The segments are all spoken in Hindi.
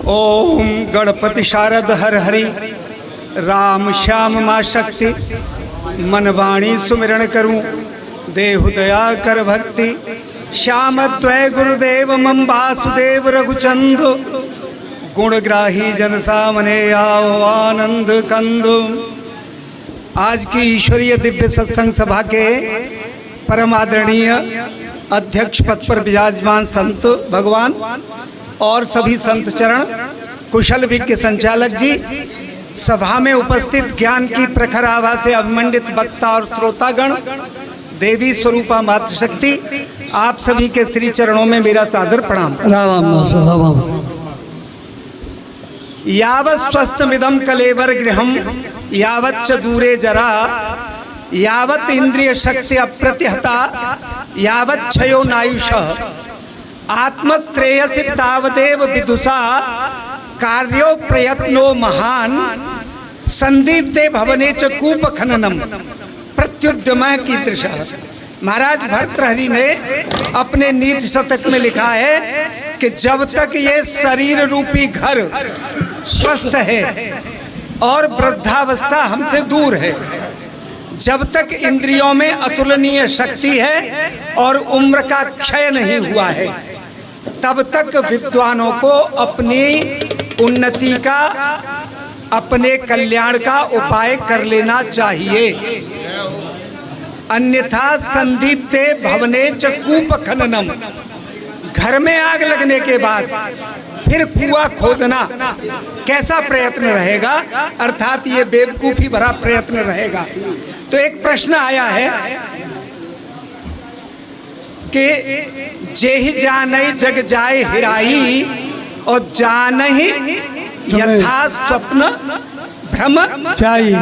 ओम गणपति शारद हर हरि राम श्याम माँ शक्ति मन वाणी सुमिरण करूं देहु दया कर भक्ति श्याम द्वय गुरुदेव मम वासुदेव रघुचंद गुणग्राही जन सामने आओ आनंद कंद। आज की ईश्वरीय दिव्य सत्संग सभा के परम आदरणीय अध्यक्ष पद पर विराजमान संत भगवान और सभी संत चरण कुशल विज्ञ संचालक जी, सभा में उपस्थित ज्ञान की प्रखर आभा से अभिमंडित वक्ता और श्रोतागण, देवी स्वरूपा मातृशक्ति, आप सभी के श्री चरणों में मेरा सादर प्रणाम। यावत् स्वस्थमिदं कलेवर गृहं यावच्च दूरे जरा यावत् इंद्रिय शक्ति अप्रतिहता यावच्छयो नायुषः आत्मश्रेयसि तावदेव विदुषा कार्यो प्रयत्नो महान संदीप्ते भवने च कूप खननम प्रत्युद्यमः कीदृशः। महाराज भर्तृहरि ने अपने नीति शतक में लिखा है कि जब तक ये शरीर रूपी घर स्वस्थ है और वृद्धावस्था हमसे दूर है, जब तक इंद्रियों में अतुलनीय शक्ति है और उम्र का क्षय नहीं हुआ है, तब तक विद्वानों को अपनी उन्नति का, अपने कल्याण का उपाय कर लेना चाहिए। अन्यथा संदीप्ते भवने च कूप खननम, घर में आग लगने के बाद फिर कुआं खोदना कैसा प्रयत्न रहेगा, अर्थात ये बेवकूफी भरा प्रयत्न रहेगा। तो एक प्रश्न आया है कि जेहि जानई जग जाए हिराई और जानहि यथा स्वप्न भ्रम जाई।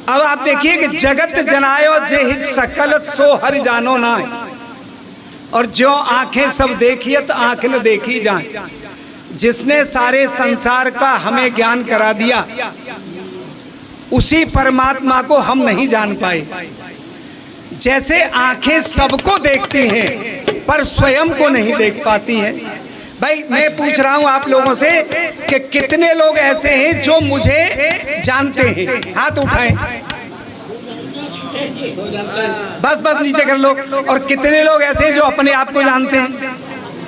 अब आप देखिए कि जगत जनायो जेहि सकल सो हरि जानो नाय, और जो आंखें सब देखिए तो आंख न देखी जाए। जिसने सारे संसार का हमें ज्ञान करा दिया, उसी परमात्मा को हम नहीं जान पाए। जैसे आंखें सबको देखती हैं पर स्वयं को नहीं देख पाती हैं। भाई मैं पूछ रहा हूं आप लोगों से कि कितने लोग ऐसे हैं जो मुझे जानते हैं? हाथ उठाएं। बस नीचे कर लो। और कितने लोग ऐसे हैं जो अपने आप को जानते हैं?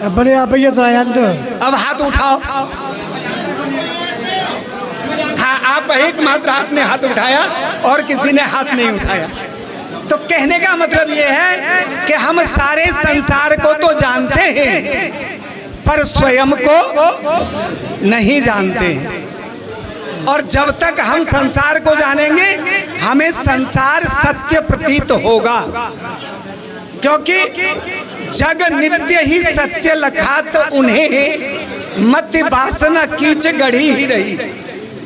अपने आप ही तो जानते हो। अब हाथ उठाओ। हाँ, आप एक मात्र आपने हाथ उठाया और किसी ने हाथ नहीं उठाया। तो कहने का मतलब ये है कि हम सारे संसार को तो जानते हैं पर स्वयं को नहीं जानते हैं। और जब तक हम संसार को जानेंगे हमें संसार सत्य प्रतीत होगा, क्योंकि जग नित्य ही सत्य लखात उन्हें मति वासना कीच गढ़ी ही रही।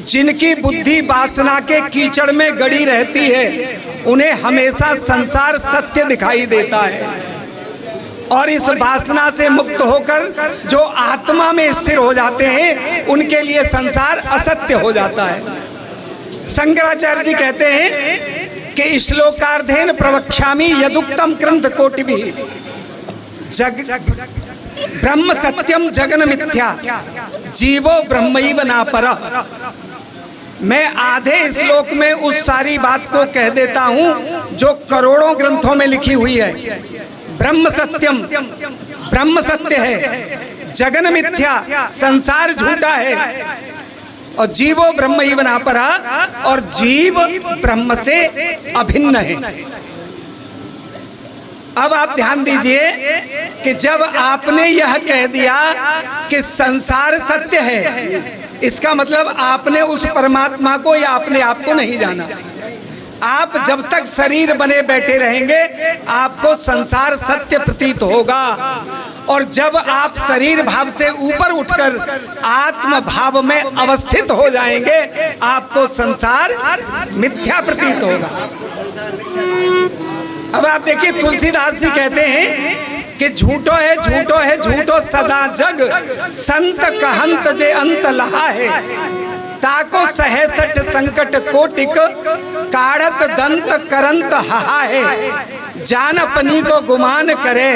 जिनकी बुद्धि वासना के कीचड़ में गड़ी रहती है उन्हें हमेशा संसार सत्य दिखाई देता है, और इस वासना से मुक्त होकर जो आत्मा में स्थिर हो जाते हैं उनके लिए संसार असत्य हो जाता है। शंकराचार्य जी कहते हैं कि श्लोकार्धेन प्रवक्ष्यामि यदुक्तम ग्रंथ कोटिभिः जग ब्रह्म सत्यम जगन मिथ्या जीवो ब्रह्मैव नापरः। मैं आधे श्लोक में उस सारी बात को कह देता हूं जो करोड़ों ग्रंथों में लिखी हुई है। ब्रह्म सत्यम, ब्रह्म सत्य है, जगन मिथ्या, संसार झूठा है, और जीवो ब्रह्मैव नापरः, और जीव ब्रह्म से अभिन्न है। अब आप ध्यान दीजिए कि जब आपने यह कह दिया कि संसार सत्य है, इसका मतलब आपने उस परमात्मा को या अपने आप को नहीं जाना। आप जब तक शरीर बने बैठे रहेंगे आपको संसार सत्य प्रतीत होगा, और जब आप शरीर भाव से ऊपर उठकर आत्म भाव में अवस्थित हो जाएंगे आपको संसार मिथ्या प्रतीत होगा। अब आप देखिए तुलसीदास जी कहते हैं कि झूठो है झूठो है झूठो सदा जग संत कहंत जे अंत लहा है ताको सहसठ संकट कोटिक काढ़त दंत करंत हहा है जान अपनी को गुमान करे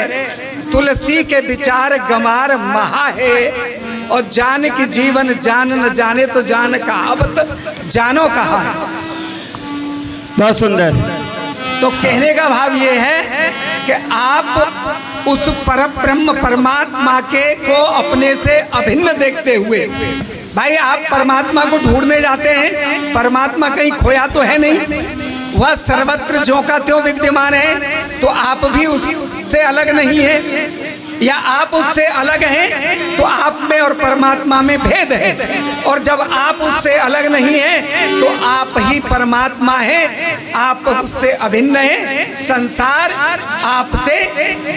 तुलसी के विचार गमार महा है और जान की जीवन जान न जाने तो जान कहावत जानो कहा। बहुत सुंदर। तो कहने का भाव ये है कि आप उस परब्रह्म परमात्मा के को अपने से अभिन्न देखते हुए, भाई आप परमात्मा को ढूंढने जाते हैं, परमात्मा कहीं खोया तो है नहीं, वह सर्वत्र ज्यों का त्यों विद्यमान है। तो आप भी उससे अलग नहीं है, या आप उससे अलग हैं तो आप में और परमात्मा में भेद है। और जब आप उससे अलग नहीं हैं तो आप ही परमात्मा हैं, आप उससे अभिन्न हैं, संसार आपसे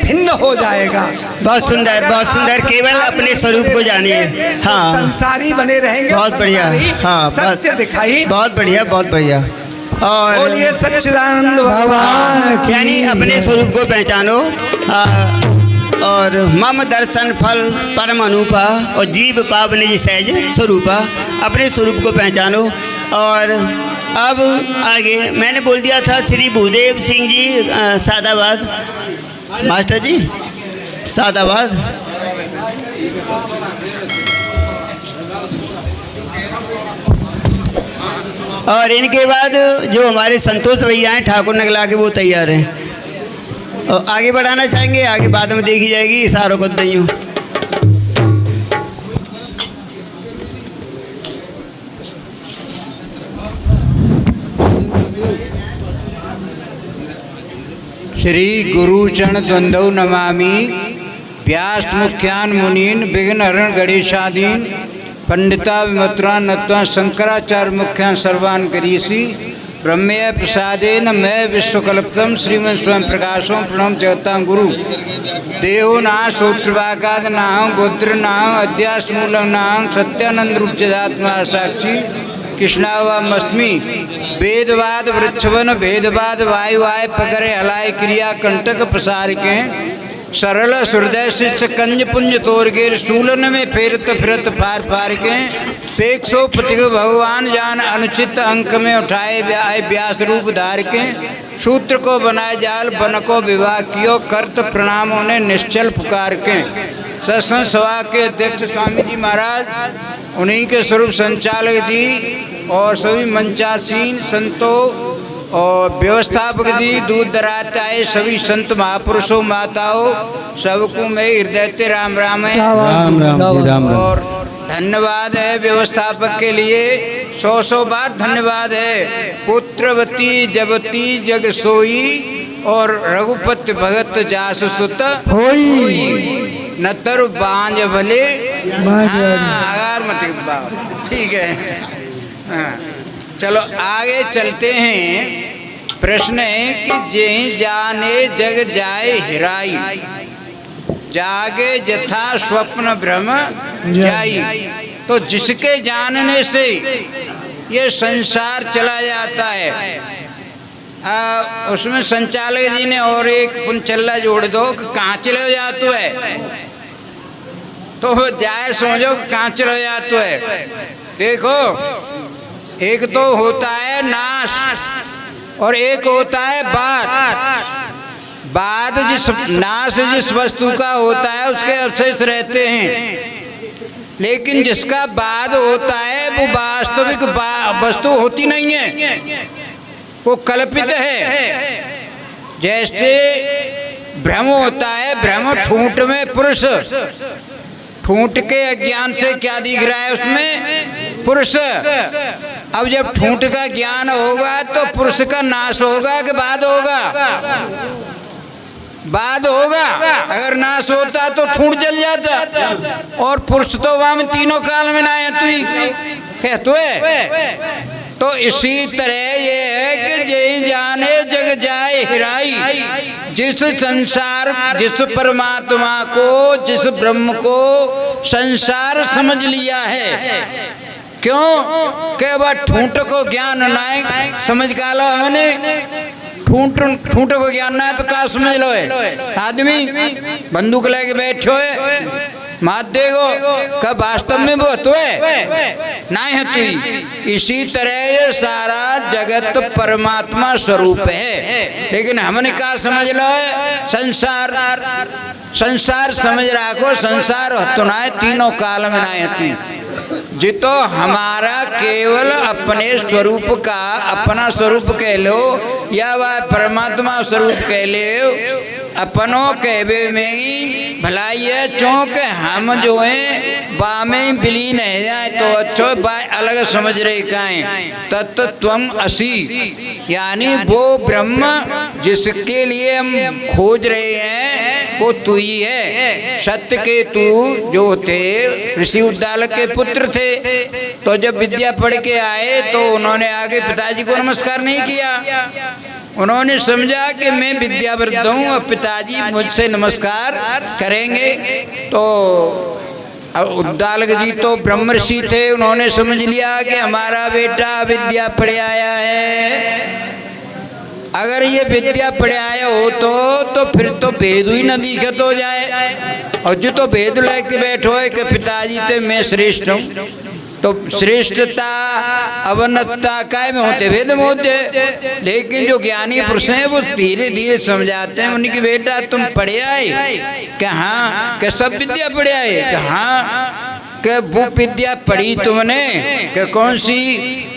भिन्न हो जाएगा। बहुत सुंदर, बहुत सुंदर। केवल अपने स्वरूप को जानिए। हाँ, संसारी बने रहेंगे। बहुत बढ़िया। हाँ, सत्य दिखाई। बहुत बढ़िया, बहुत बढ़िया। और बोलिए सच्चिदानंद भगवान, यानी अपने स्वरूप को पहचानो। और मम दर्शन फल परम अनूपा और जीव पावने जी सहज स्वरूपा, अपने स्वरूप को पहचानो। और अब आगे मैंने बोल दिया था श्री भूदेव सिंह जी सादाबाद, मास्टर जी सादाबाद। और इनके बाद जो हमारे संतोष भैया हैं ठाकुर नगला के, वो तैयार हैं और आगे बढ़ाना चाहेंगे। आगे बाद में देखी जाएगी, इशारों को नहीं हूँ। श्री गुरुचरण द्वंद्व नमामि व्यास मुख्यान मुनीन विघ्न हरण गणेशादीन पंडिता विमत्रा नत्वा शंकराचार्य मुख्यान सर्वान करीसी ब्रह्मय प्रसादेन मैं विश्वकल्पतम श्रीमन स्वयं प्रकाशों प्रणम जगतां गुरु देहो ना श्रोत्रवाकाद नाहं गोत्र नाहं अध्यासमूलम नाहं सत्यानंद रूप जदात्मा साक्षी कृष्णावामस्मि वेदवाद वृक्षवन भेदवाद वायुवाय पकड़े हलाय क्रिया कंटक प्रसार के सरल हृदय शिष्य कंज पुंज तोड़ गिर शूलन में फेरत फिरत फार फार के पेक्षो पतिग भगवान जान अनुचित अंक में उठाए व्यास रूप धार के सूत्र को बनाए जाल बन को विवाह कियो करत प्रणामों ने निश्चल पुकार के सत्संग सभा के अध्यक्ष स्वामी जी महाराज, उन्हीं के स्वरूप संचालक जी और सभी मंचासीन संतों और व्यवस्थापक जी, दूर दराज आए सभी संत महापुरुषों माताओं, सबको मैं हृदय से राम राम है। राम राम जी, राम राम। और धन्यवाद है व्यवस्थापक के लिए, 100 बार धन्यवाद है। पुत्रवती जबती जग सोई और रघुपति भगत जास सुत होई नतर बांझ भले। हाँ, मत ठीक है। हाँ, चलो आगे चलते हैं। प्रश्न है कि जे जाने जग जाए हिराई, जागे जथा स्वप्न भ्रम जाई। तो जिसके जानने से ये संसार चला जाता है, उसमें संचालक जी ने और एक पुंचल्ला जोड़ दो कि कहाँ चले जाते है, तो जाए समझो कहाँ चले जाते है। देखो, एक तो होता है नाश और एक होता है बाद। बाद जिस नाश जिस वस्तु का होता है उसके अवशेष रहते हैं, लेकिन जिसका बाद होता है वो वास्तविक वस्तु होती नहीं है, वो कल्पित है। जैसे भ्रम होता है, भ्रम ठूंठ में पुरुष, ठूंठ के अज्ञान से क्या दिख रहा है उसमें पुरुष। अब जब ठूंठ का ज्ञान होगा तो पुरुष का नाश होगा कि बाद होगा? बाद होगा। अगर नाश होता तो ठूंठ जल जाता, और पुरुष तो वहां में तीनों काल में ना है, तू ही कहते है। तो इसी तरह ये है कि जे जाने जग जाए हिराई, जिस संसार जिस परमात्मा को, जिस ब्रह्म को संसार समझ लिया है, क्यों कि वह ठूंठ को ज्ञान ना समझ का लो। हमने ठूंठ को ज्ञान ना है तो क्या समझ लो है? आदमी बंदूक लेके बैठो है, मार देगो, कब वास्तव में वो तो है ना है तुई। इसी तरह ये सारा जगत परमात्मा स्वरूप है। लेकिन हमने क्या समझ लो है, संसार समझ रखो, संसार हतो ना है, तीनों काल में ना है तुई। जितो हमारा केवल अपने स्वरूप का अपना स्वरूप कह लो या वह परमात्मा स्वरूप कह लो, अपनों कहवे में ही भलाई है। चूँकि हम जो हैं बा में विलीन है जाए तो अच्छो बा अलग समझ रहे काएं। तत्व त्वम असी, यानी वो ब्रह्म जिसके लिए हम खोज रहे हैं वो तू ही है। सत्य के तू जो थे ऋषि उद्दालक के पुत्र थे, तो जब विद्या पढ़ के आए तो उन्होंने आगे पिताजी को नमस्कार नहीं किया। उन्होंने समझा कि मैं विद्यावृद्ध हूँ, अब पिताजी मुझसे नमस्कार करेंगे। तो अब उद्दालक जी तो ब्रह्मर्षि थे, उन्होंने समझ लिया कि हमारा बेटा विद्या पढ़े आया है। अगर ये विद्या पढ़े आया हो तो फिर तो भेद ही न दिखत हो जाए। और जो तो भेद लेके बैठो है कि पिताजी तो मैं श्रेष्ठ हूँ, तो श्रेष्ठता अवनतता काय में होते, भेद में होते। लेकिन जो ज्ञानी पुरुष हैं वो धीरे धीरे समझाते हैं उनकी, बेटा तुम पढ़े आए कि हाँ, कि सब विद्या पढ़े आए कि हाँ, कि वो विद्या पढ़ी तुमने कि कौन सी,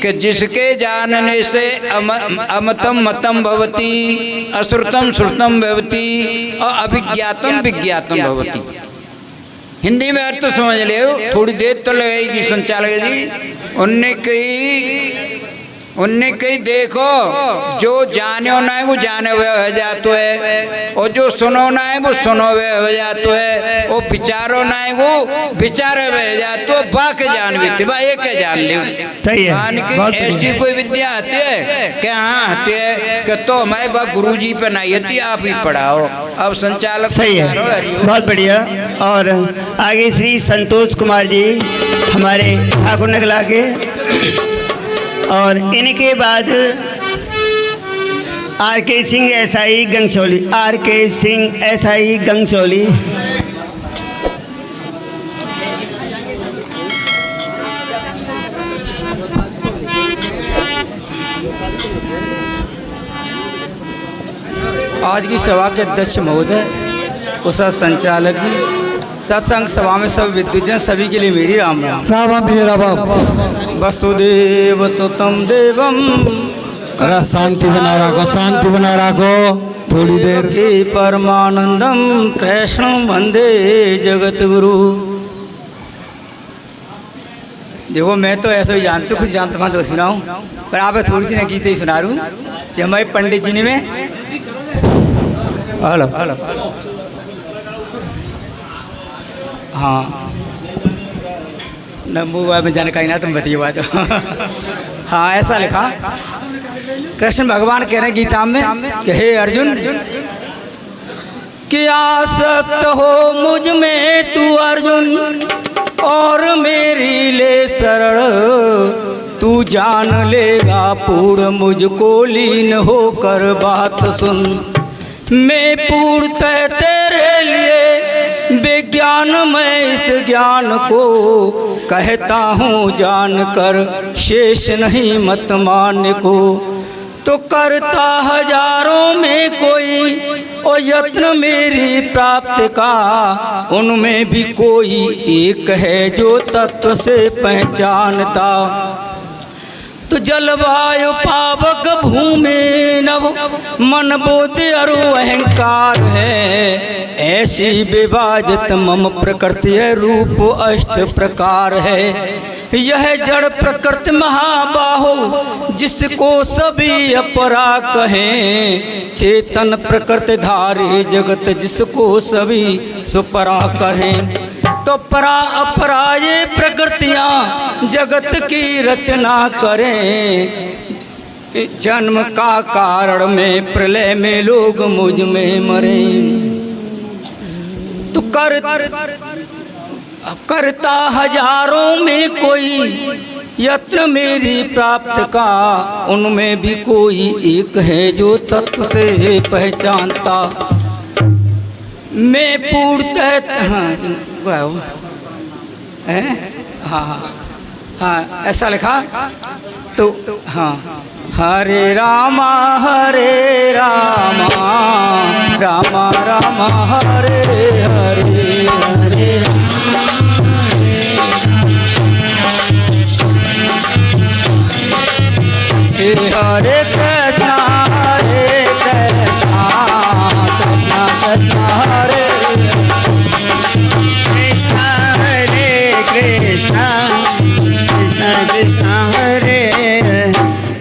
कि जिसके जानने से अमतम मतम भवती, अश्रुतम श्रुतम भवती और अभिज्ञातम विज्ञातम भवती। हिंदी में अर्थ समझ ले, थोड़ी देर तो लगेगी संचालक जी। उनने कही देखो, जो जाने ना है वो जाने हुए हो जातो है, और जो सुनो ना है वो सुनो हुए हो जातो है, और विचारो ना है वो विचारे हुए हो जातो है। बाकी जान भी बा एक जान ले। ऐसी कोई विद्या आती है कि हाँ आती है कि तो हमारे बा गुरु जी पे नहीं आती, आप ही पढ़ाओ। अब संचालक सही है, बहुत बढ़िया। और आगे श्री संतोष कुमार जी हमारे ठाकुर नगला के, और इनके बाद R K. Singh SI Gangchauli, R K. Singh SI Gangchauli. आज की सभा के अध्यक्ष महोदय, कुशल संचालक जी, सत्संग सभा में सब विद्वजन, सभी के लिए मेरी राम राम। राम राम भैया राम। वसुदेव सुतम देवम, शांति बना रखो, शांति बना रखो थोड़ी देर। के परमानंदम कृष्ण वंदे जगत गुरु। देखो मैं तो ऐसे ही जानता हूँ, खुद जानता हूँ तो सुनाऊँ, पर आप थोड़ी सी ना गीते ही सुना रूँ। कि हमारे पंडित जी ने में हेलो हाँ नंबू में जानकारी ना, तुम बताइए बात। हाँ ऐसा लिखा, कृष्ण भगवान कह रहे गीता में कि हे अर्जुन, कि आसक्त हो मुझ में तू अर्जुन, और मेरी ले शरण तू जान लेगा पूर्ण मुझको लीन होकर बात सुन। मैं पूर्णतः तेरे लिए विज्ञान में इस ज्ञान को कहता हूँ जानकर, शेष नहीं मत मान को। तो करता हजारों में कोई और यत्न मेरी प्राप्त का, उनमें भी कोई एक है जो तत्व से पहचानता। तो जलवायु पावक भूमि नभ मन बोधि अरु अहंकार है, ऐसी विभाजित मम प्रकृति है, रूप अष्ट प्रकार है। यह जड़ प्रकृति महाबाहो जिसको सभी अपरा कहें, चेतन प्रकृति धारी जगत जिसको सभी सुपरा कहें। तो परा अपरा ये प्रकृतियाँ जगत की रचना करें, जन्म का कारण में प्रलय में लोग मुझ में मरे। तो करता हजारों में कोई यत्न मेरी प्राप्त का, उनमें भी कोई एक है जो तत्व से पहचानता। मैं पूर्णतः हाँ हाँ ऐसा लिखा तो हाँ, हरे रामा रामा रामा हरे हरे, हरे हरे कृष्णा कृष्णा कृष्णा हरे कृष्णा हरे कृष्णा कृष्णा कृष्णा हरे।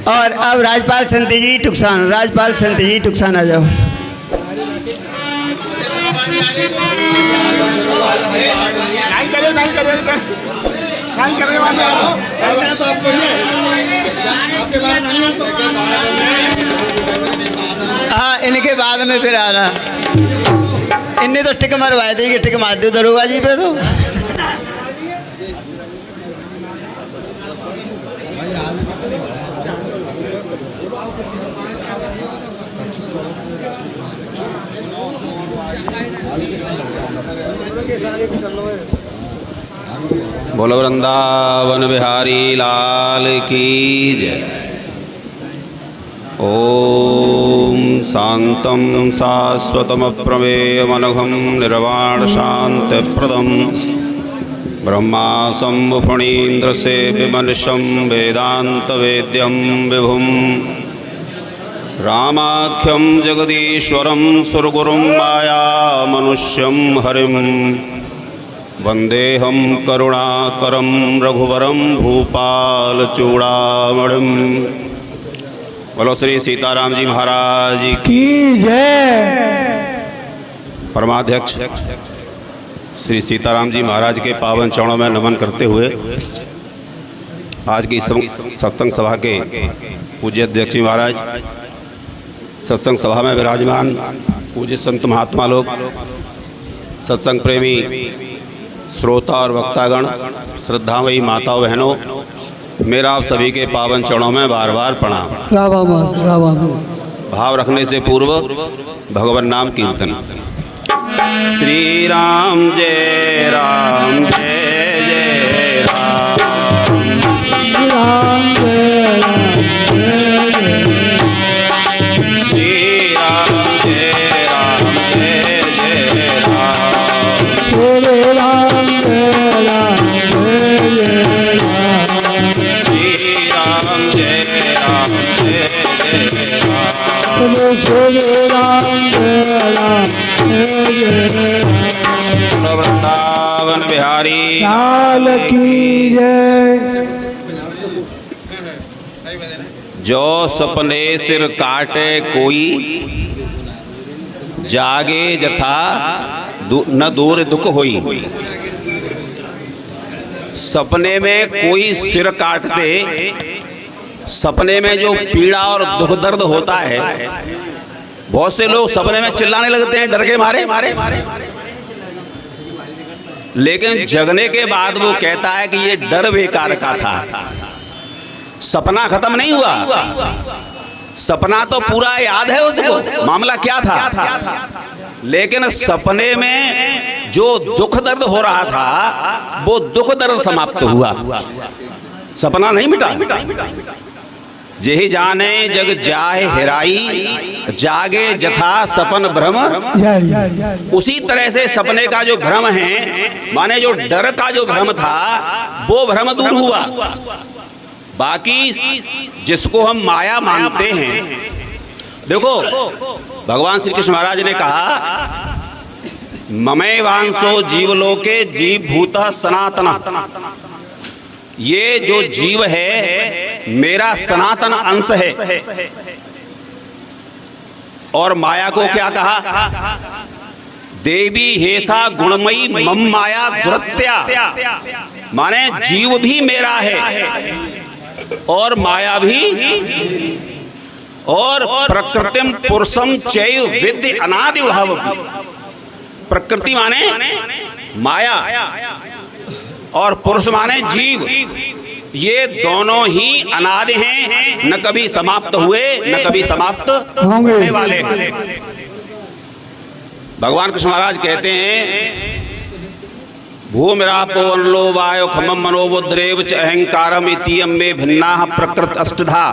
और अब राजपाल संत जी टुकसान, राजपाल संत जी टुकसान आ जाओ। हाँ इनके बाद में फिर आ रहा, इनने तो टिक मरवाए थे कि टिक मार दो दरोगा जी पे तो। बोलो वृंदावन बिहारी लाल की जय। ओम शांतं शाश्वतमप्रमेयमनघं निर्वाण शांतिप्रदं ब्रह्मा शम्भुफणीन्द्रसेव्यमनिशं वेदान्तवेद्यं विभुं रामाख्यं जगदीश्वरं सुरगुरुं मायामनुष्यं हरिं वंदेहम करुणाकरं रघुवरं भूपालचूड़ामणिं। बोलो श्री सीताराम जी महाराज की जय। परमाध्यक्ष श्री सीताराम जी महाराज के पावन चरणों में नमन करते हुए आज की सत्संग सभा के पूज्य अध्यक्ष जी महाराज, सत्संग सभा में विराजमान पूज्य संत महात्मा लोग, सत्संग प्रेमी श्रोता और वक्तागण, श्रद्धामयी माताओं बहनों, मेरा आप सभी के पावन चरणों में बार बार प्रणाम। भाव रखने से पूर्व भगवान नाम कीर्तन। श्री राम जय राम जय जय राम, राम जय राम श्री राम जय राम जय जय राम, श्री राम जय राम श्री राम जय राम जय जय राम। वृंदावन बिहारी लाल की जय। जो सपने सिर काटे कोई, जागे जथा न दूर दुख होई। सपने में कोई सिर काट दे, सपने में जो पीड़ा और दुख दर्द होता है, बहुत से लोग सपने में चिल्लाने लगते हैं डर के मारे, लेकिन जगने के बाद वो कहता है कि ये डर बेकार का था, सपना खत्म नहीं हुआ। सपना तो पूरा याद है उसको, मामला क्या था, लेकिन सपने में जो दुख दर्द हो रहा था वो दुख दर्द समाप्त हुआ, सपना नहीं मिटा। जेहि जाने जग जाए हेराई, जागे जथा सपन भ्रम। उसी तरह से सपने का जो भ्रम है, माने जो डर का जो भ्रम था, वो भ्रम दूर हुआ। बाकी जिसको हम माया मानते हैं, देखो भगवान श्री कृष्ण महाराज ने कहा, ममे वांसो जीवलोके जीव भूतः सनातन। ये जो जीव है मेरा सनातन अंश है। और माया को क्या कहा, देवी हेसा गुणमयी मम माया दुरत्या। माने जीव भी मेरा है और माया भी, और प्रकृतिम पुरुषम चैव विद्य अनादि भाव। प्रकृति माने माया और पुरुष माने जीव, ये दोनों ही अनादि हैं, न कभी समाप्त हुए न कभी समाप्त होने वाले हैं। भगवान कृष्ण महाराज कहते हैं भूमिरापो अनलो वायो खमम मनोबुद्रेव च अहंकारम इतियम में भिन्ना प्रकृत अष्टधा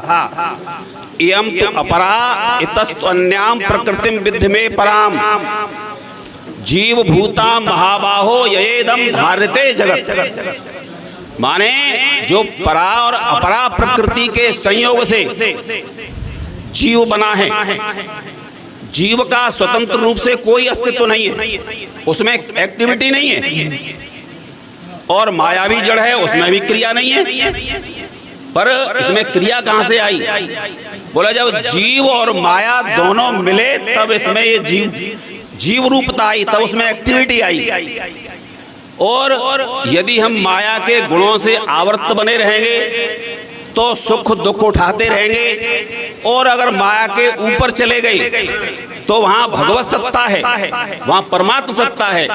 इयम तो अपरा इतस्तु अन्याम प्रकृतिम विद्धि में पराम जीव भूता महाबाहो येदम धार्यते जगत। माने जो परा और अपरा प्रकृति के संयोग से जीव बना है, जीव का स्वतंत्र रूप से कोई अस्तित्व नहीं है, उसमें एक्टिविटी नहीं है, और माया भी जड़ है, उसमें भी क्रिया नहीं है। पर इसमें क्रिया कहां से आई? बोला जब जीव और माया दोनों मिले तब इसमें ये जीव रूपता आई, तब उसमें एक्टिविटी आई। और यदि हम माया के गुणों से आवर्त बने रहेंगे तो सुख दुख उठाते रहेंगे, और अगर माया के ऊपर चले गए तो वहाँ भगवत सत्ता है, वहाँ परमात्म सत्ता है,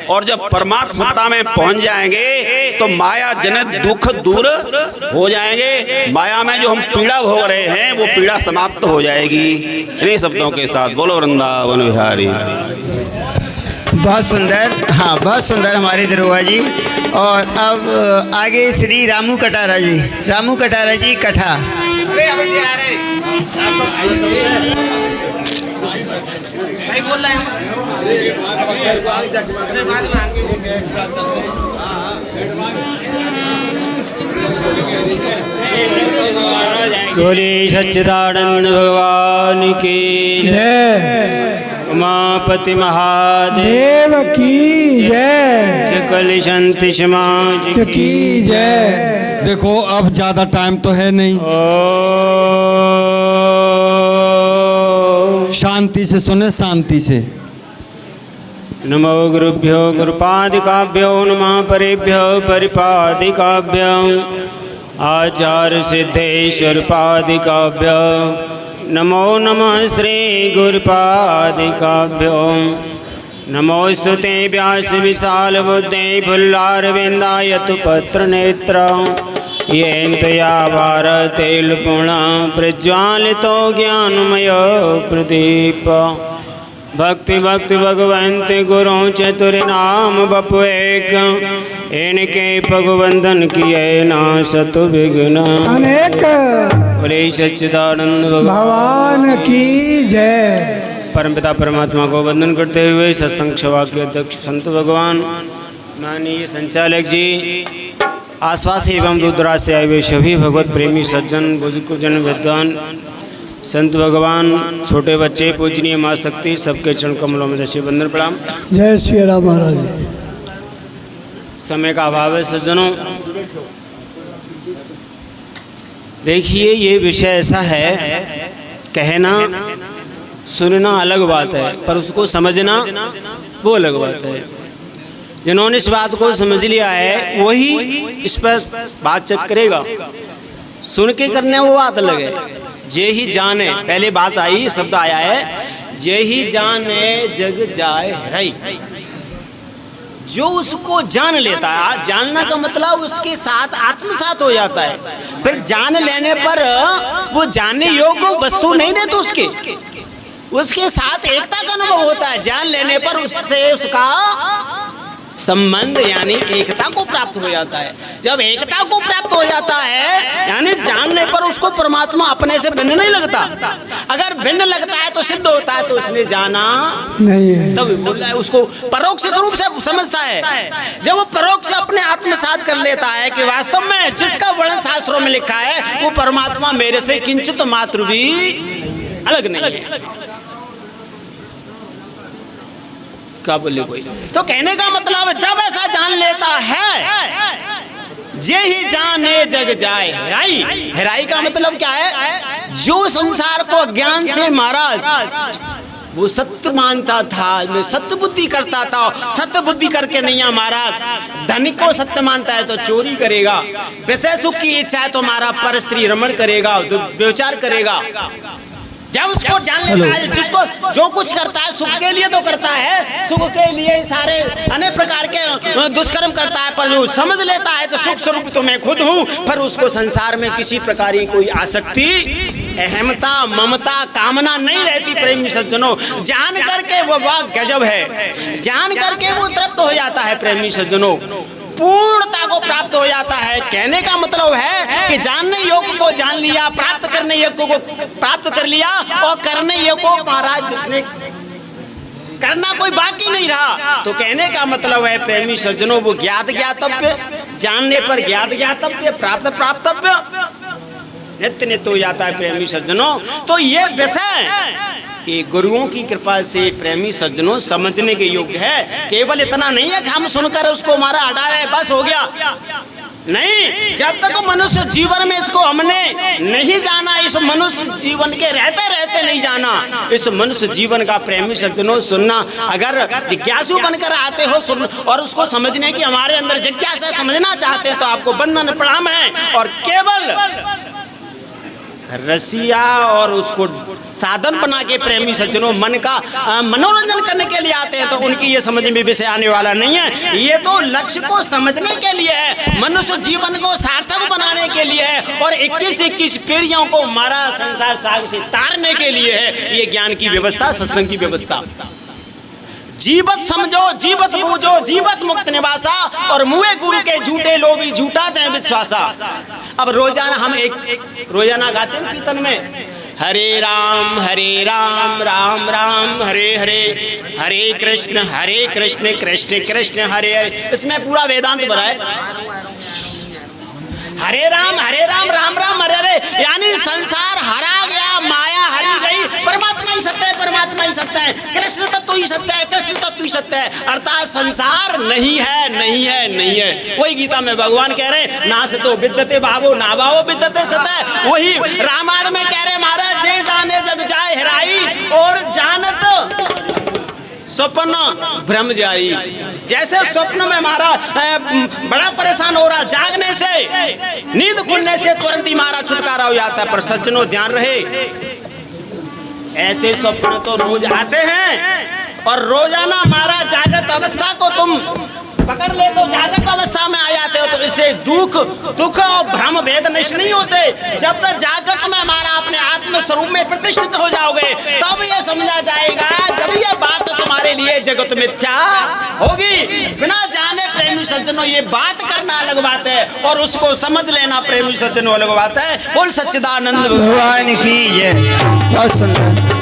और जब परमात्म सत्ता में पहुँच जाएंगे तो माया जनित दुख दूर हो जाएंगे। माया में जो हम पीड़ा भोग रहे हैं वो पीड़ा समाप्त हो जाएगी। इन्हीं शब्दों के साथ बोलो वृंदावन बिहारी। बहुत सुंदर, हाँ बहुत सुंदर हमारे दरोगा जी। और अब आगे श्री रामू कटारा जी, रामू कटारा जी कठा। सही बोल रहे हैं। बोले सच्चिदानंद भगवान की जय, उमापति महादेव की जय, सकल संत समाज की जय। देखो अब ज्यादा टाइम तो है नहीं, शांति से सुने, शांति से। नमो गुरुभ्यो गुरुपादिकाभ्यो नमः परेभ्यो परिपादिकाभ्यो आचार्य सिद्धेश्वर पादिकाभ्यो नमो नमः श्री गुरुपादिकाभ्यो। नमोस्तुते व्यास विशाल बुद्धे फुल्लारविंदायतु पत्र नेत्र येन तया भारते लुपुणा प्रज्वालितो ज्ञानमयो प्रदीप। भक्ति भक्ति भगवंत गुरु चतुर नाम बपु एक, इनके पगवंदन किए ना सतु विघ्न अनेक। बोले सच्चिदानंद भगवान की जय। परमपिता परमात्मा को वंदन करते हुए सत्संग सभा के अध्यक्ष संत भगवान, माननीय संचालक जी, आसपास एवं दूर दराज से आए हुए सभी भगवत प्रेमी सज्जन, बुजुर्गजन, विद्वान, संत भगवान, छोटे बच्चे, पूजनीय माँ शक्ति, सबके चरण कमलों में दशे वंदन प्रणाम। जय श्री राम महाराज। समय का अभाव है सज्जनों, देखिए ये विषय ऐसा है, कहना सुनना अलग बात है, पर उसको समझना वो अलग बात है। जिन्होंने इस बात को समझ लिया है वही इस पर बातचीत करेगा, सुन के करने वो बात अलग है। जे ही जाने, पहले बात आई, शब्द आया है, जे ही जाने जग जाए रही। जो उसको जान लेता है, जानना का मतलब उसके साथ आत्मसात हो जाता है। फिर जान लेने पर वो जानने योग्य वस्तु नहीं रहती, उसके साथ एकता का अनुभव होता है। जान लेने पर उससे उसका संबंध यानी एकता को प्राप्त हो जाता है। जब एकता को प्राप्त हो जाता है यानी जानने पर उसको परमात्मा अपने से भिन्न नहीं लगता। अगर भिन्न लगता है तो सिद्ध होता है तो उसने जाना नहीं है, तब बोल रहा है, उसको परोक्ष रूप से समझता है। जब वो परोक्ष अपने आत्मसात कर लेता है कि वास्तव में जिसका वर्णन शास्त्रों में लिखा है वो परमात्मा मेरे से किंचित मात्र भी अलग नहीं है। क्या बोले कोई? तो कहने का मतलब जब ऐसा जान लेता है, जे ही जाने जग जाए हेराई। हेराई का मतलब क्या है? जो संसार को ज्ञान से महाराज वो सत्य मानता था, मैं सत्य बुद्धि करता था, सत्य बुद्धि करके नहीं है महाराज। धनिक को सत्य मानता है तो चोरी करेगा, विषय सुख की इच्छा है तो हमारा पर स्त्री रमण करेगा, व्यभिचार करेगा। जब उसको जान लेता है, जिसको जो कुछ करता है सुख के लिए तो करता है, सुख के लिए सारे अनेक प्रकार के दुष्कर्म करता है, पर जो समझ लेता है तो सुख स्वरूप तो मैं खुद हूँ, पर उसको संसार में किसी प्रकार की कोई आसक्ति, अहमता, ममता, कामना नहीं रहती। प्रेमी सज्जनों, जान करके वो वाक गजब है, जान करके वो तृप्त हो जाता है। प्रेमी सज्जनों, पूर्णता को प्राप्त हो जाता है। कहने का मतलब है कि जानने योग्य को जान लिया, प्राप्त करने योग्य को प्राप्त कर लिया, और करने योग्य को महाराज जिसने करना कोई बाकी नहीं रहा। तो कहने का मतलब है प्रेमी सज्जनों, वो ज्ञात ज्ञातव्य, जानने पर ज्ञात ज्ञातव्य, प्राप्त प्राप्तव्य नित्य नित्य हो जाता है। प्रेमी सज्जनों, तो ये विषय ये गुरुओं की कृपा से प्रेमी सज्जनों समझने के योग्य है। केवल इतना नहीं है कि हम सुनकर उसको हमारा हटाए बस हो गया, नहीं। जब तक मनुष्य जीवन में इसको हमने नहीं जाना, इस मनुष्य जीवन के रहते रहते नहीं जाना, इस मनुष्य जीवन का प्रेमी सज्जनों सुनना, अगर जिज्ञासु बनकर आते हो सुन और उसको समझने की हमारे अंदर जिज्ञासा समझना चाहते हैं तो आपको बंधन प्रणाम है। और केवल रसिया और उसको साधन बना के प्रेमी सज्जनों मन का मनोरंजन करने के लिए आते हैं तो उनकी ये समझ में विषय आने वाला नहीं है। ये तो लक्ष्य को समझने के लिए है, मनुष्य जीवन को सार्थक बनाने के लिए है, और 21 पीढ़ियों को हमारा संसार साग से तारने के लिए है ये ज्ञान की व्यवस्था, सत्संग की व्यवस्था। जीवत समझो, जीवत बूझो, जीवत मुक्त निवासा, और मुए गुरु के झूठे लोभी झूठा दें विश्वासा। अब रोजाना हम एक रोजाना गाते हैं कीर्तन में, हरे राम राम राम हरे हरे, हरे कृष्ण कृष्ण कृष्ण हरे हरे। इसमें पूरा वेदांत भरा है। हरे राम राम राम हरे हरे, यानी संसार हरा गया, माया हरी गई, परमात्मा ही सत्य है, परमात्मा ही सत्य है, कृष्ण तत्व ही सत्य है, कृष्ण तत्व ही सत्य है, अर्थात संसार नहीं है, नहीं है, नहीं है। वही गीता में भगवान कह रहे हैं, ना से तो विद्यते भावो ना भावो विद्यते सत्य। वही रामायण में कह रहे महाराज, जे जाने जग जाए हेराई, और जानत स्वप्न भ्रम जाई। जैसे स्वप्न में हमारा बड़ा परेशान हो रहा, जागने से, नींद खुलने से तुरंत ही हमारा छुटकारा हो जाता है। पर सज्जनों ध्यान रहे, ऐसे स्वप्न तो रोज आते हैं, और रोजाना हमारा जागृत अवस्था को तुम पकड़ ले तो जागृत अवस्था में आ जाते हो, तो इससे दुख और भ्रम भेद नष्ट नहीं होते। जब तक जागृत में हमारा अपने आत्म स्वरूप में प्रतिष्ठित हो जाओगे, तब ये समझा जाएगा, जब ये बात तुम्हारे लिए जगत मिथ्या होगी। बिना जाने प्रेमी सज्जनों ये बात करना अलग बात है, और उसको समझ लेना प्रेमी सज्जनों अलग बात है। बोल सच्चिदानंद भगवान की जय। बहुत सुंदर।